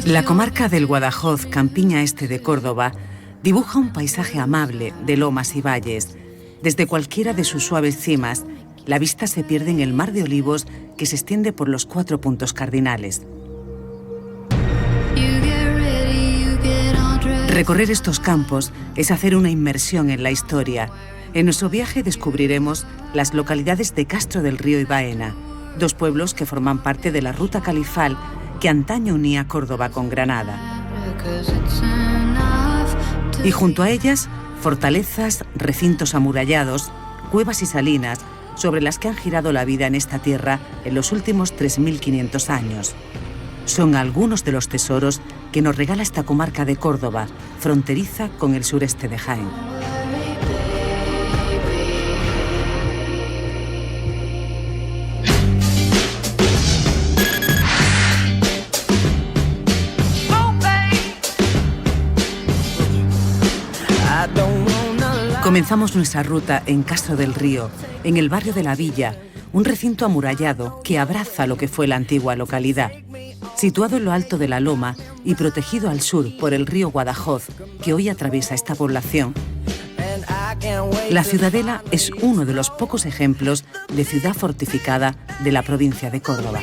La comarca del Guadajoz, campiña este de Córdoba, dibuja un paisaje amable de lomas y valles. Desde cualquiera de sus suaves cimas, la vista se pierde en el mar de olivos que se extiende por los 4 puntos cardinales. Recorrer estos campos es hacer una inmersión en la historia. En nuestro viaje descubriremos las localidades de Castro del Río y Baena, 2 pueblos que forman parte de la ruta califal que antaño unía Córdoba con Granada. Y junto a ellas, fortalezas, recintos amurallados, cuevas y salinas, sobre las que han girado la vida en esta tierra en los últimos 3.500 años. Son algunos de los tesoros que nos regala esta comarca de Córdoba, fronteriza con el sureste de Jaén. Comenzamos nuestra ruta en Castro del Río, en el barrio de la Villa, un recinto amurallado que abraza lo que fue la antigua localidad. Situado en lo alto de la loma y protegido al sur por el río Guadajoz, que hoy atraviesa esta población, la Ciudadela es uno de los pocos ejemplos de ciudad fortificada de la provincia de Córdoba.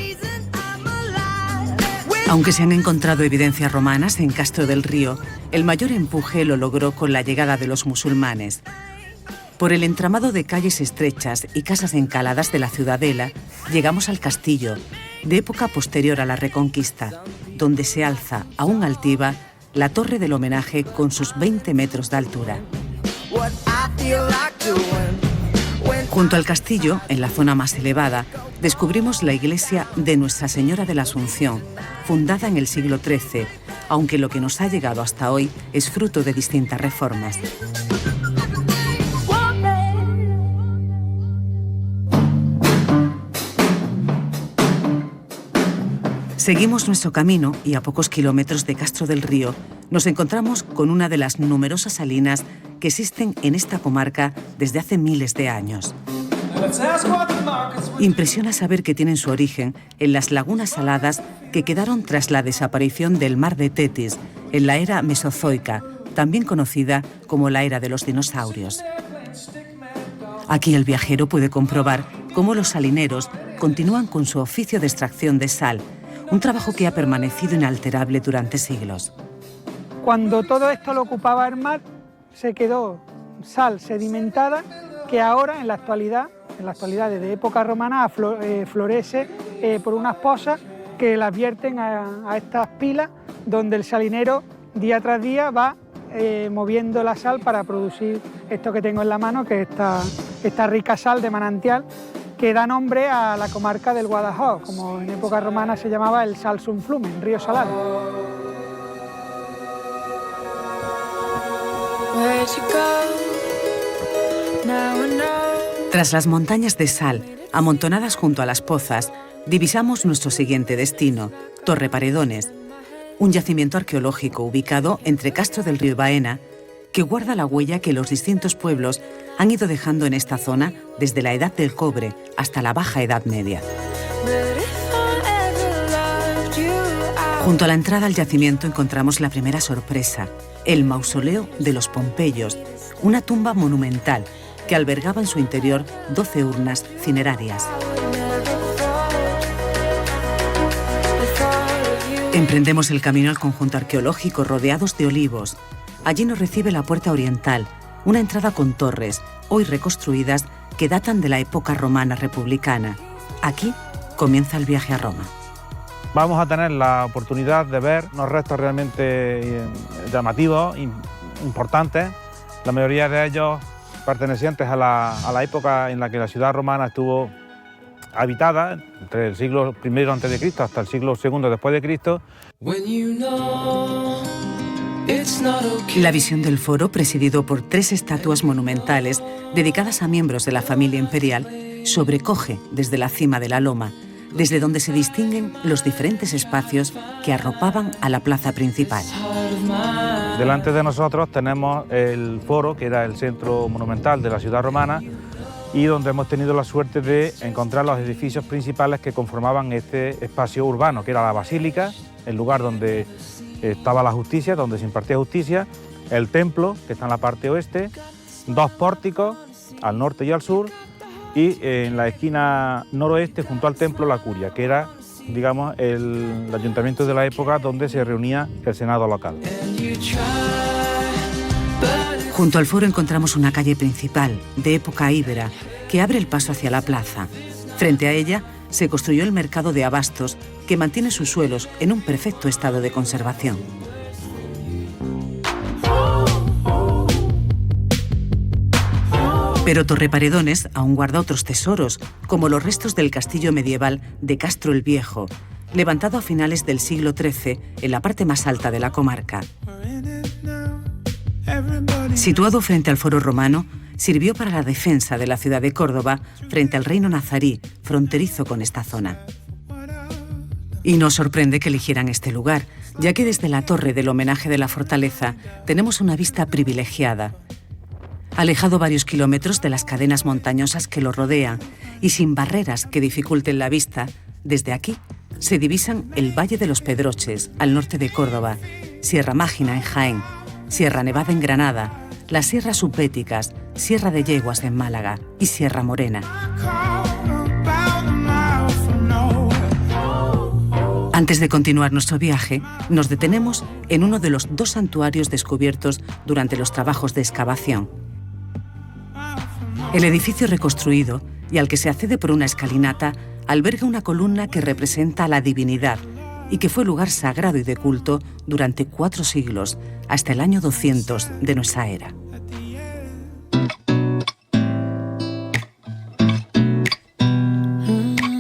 Aunque se han encontrado evidencias romanas en Castro del Río, el mayor empuje lo logró con la llegada de los musulmanes. Por el entramado de calles estrechas y casas encaladas de la Ciudadela, llegamos al castillo, de época posterior a la Reconquista, donde se alza, aún altiva, la torre del homenaje con sus 20 metros de altura. Junto al castillo, en la zona más elevada, descubrimos la iglesia de Nuestra Señora de la Asunción, fundada en el siglo XIII, aunque lo que nos ha llegado hasta hoy es fruto de distintas reformas. Seguimos nuestro camino y a pocos kilómetros de Castro del Río nos encontramos con una de las numerosas salinas que existen en esta comarca desde hace miles de años. Impresiona saber que tienen su origen en las lagunas saladas que quedaron tras la desaparición del mar de Tetis en la era mesozoica, también conocida como la era de los dinosaurios. Aquí el viajero puede comprobar cómo los salineros continúan con su oficio de extracción de sal, un trabajo que ha permanecido inalterable durante siglos. Cuando todo esto lo ocupaba el mar, se quedó sal sedimentada que ahora, en la actualidad desde época romana, florece por unas pozas que las vierten a estas pilas, donde el salinero día tras día va moviendo la sal para producir esto que tengo en la mano, que es esta rica sal de manantial, que da nombre a la comarca del Guadajoz, como en época romana se llamaba el Salsum Flumen, río salado. Tras las montañas de sal, amontonadas junto a las pozas, divisamos nuestro siguiente destino, Torre Paredones, un yacimiento arqueológico ubicado entre Castro del Río y Baena, que guarda la huella que los distintos pueblos han ido dejando en esta zona desde la Edad del Cobre hasta la Baja Edad Media. Junto a la entrada al yacimiento encontramos la primera sorpresa, el mausoleo de los Pompeyos, una tumba monumental que albergaba en su interior 12 urnas cinerarias. Emprendemos el camino al conjunto arqueológico rodeados de olivos. Allí nos recibe la puerta oriental, una entrada con torres, hoy reconstruidas, que datan de la época romana republicana. Aquí comienza el viaje a Roma. Vamos a tener la oportunidad de ver unos restos realmente llamativos, importantes, la mayoría de ellos pertenecientes a la época en la que la ciudad romana estuvo habitada, entre el siglo I a.C. hasta el siglo II después de Cristo. La visión del foro, presidido por 3 estatuas monumentales dedicadas a miembros de la familia imperial, sobrecoge desde la cima de la loma, desde donde se distinguen los diferentes espacios que arropaban a la plaza principal. Delante de nosotros tenemos el foro, que era el centro monumental de la ciudad romana, y donde hemos tenido la suerte de encontrar los edificios principales que conformaban este espacio urbano, que era la Basílica, el lugar donde estaba la justicia, donde se impartía justicia, el templo, que está en la parte oeste, 2 pórticos, al norte y al sur, y en la esquina noroeste, junto al templo, la curia, que era, digamos, el ayuntamiento de la época donde se reunía el Senado local. Junto al foro encontramos una calle principal, de época íbera, que abre el paso hacia la plaza. Frente a ella se construyó el mercado de abastos, que mantiene sus suelos en un perfecto estado de conservación. Pero Torreparedones aún guarda otros tesoros, como los restos del castillo medieval de Castro el Viejo, levantado a finales del siglo XIII en la parte más alta de la comarca. Situado frente al foro romano, sirvió para la defensa de la ciudad de Córdoba frente al reino nazarí, fronterizo con esta zona. Y no sorprende que eligieran este lugar, ya que desde la torre del homenaje de la fortaleza tenemos una vista privilegiada. Alejado varios kilómetros de las cadenas montañosas que lo rodean y sin barreras que dificulten la vista, desde aquí se divisan el Valle de los Pedroches, al norte de Córdoba, Sierra Mágina en Jaén, Sierra Nevada en Granada, las Sierras Subbéticas, Sierra de Yeguas en Málaga y Sierra Morena. Antes de continuar nuestro viaje, nos detenemos en uno de los 2 santuarios descubiertos durante los trabajos de excavación. El edificio reconstruido y al que se accede por una escalinata alberga una columna que representa a la divinidad y que fue lugar sagrado y de culto durante 4 siglos, hasta el año 200 de nuestra era.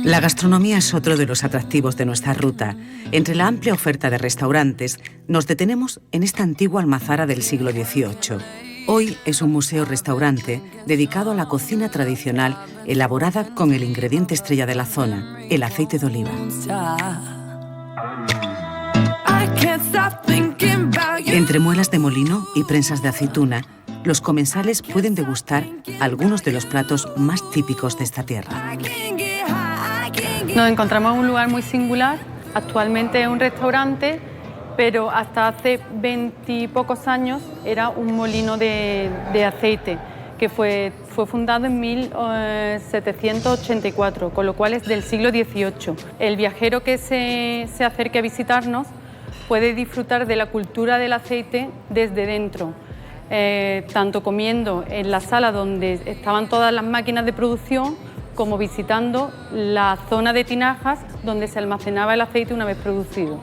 La gastronomía es otro de los atractivos de nuestra ruta. Entre la amplia oferta de restaurantes, nos detenemos en esta antigua almazara del siglo XVIII. Hoy es un museo-restaurante dedicado a la cocina tradicional elaborada con el ingrediente estrella de la zona, el aceite de oliva. Entre muelas de molino y prensas de aceituna, los comensales pueden degustar algunos de los platos más típicos de esta tierra. Nos encontramos en un lugar muy singular. Actualmente es un restaurante, pero hasta hace 20 y pocos años era un molino de aceite, que fue fundado en 1784, con lo cual es del siglo XVIII. El viajero que se acerque a visitarnos puede disfrutar de la cultura del aceite desde dentro, tanto comiendo en la sala donde estaban todas las máquinas de producción, como visitando la zona de tinajas donde se almacenaba el aceite una vez producido.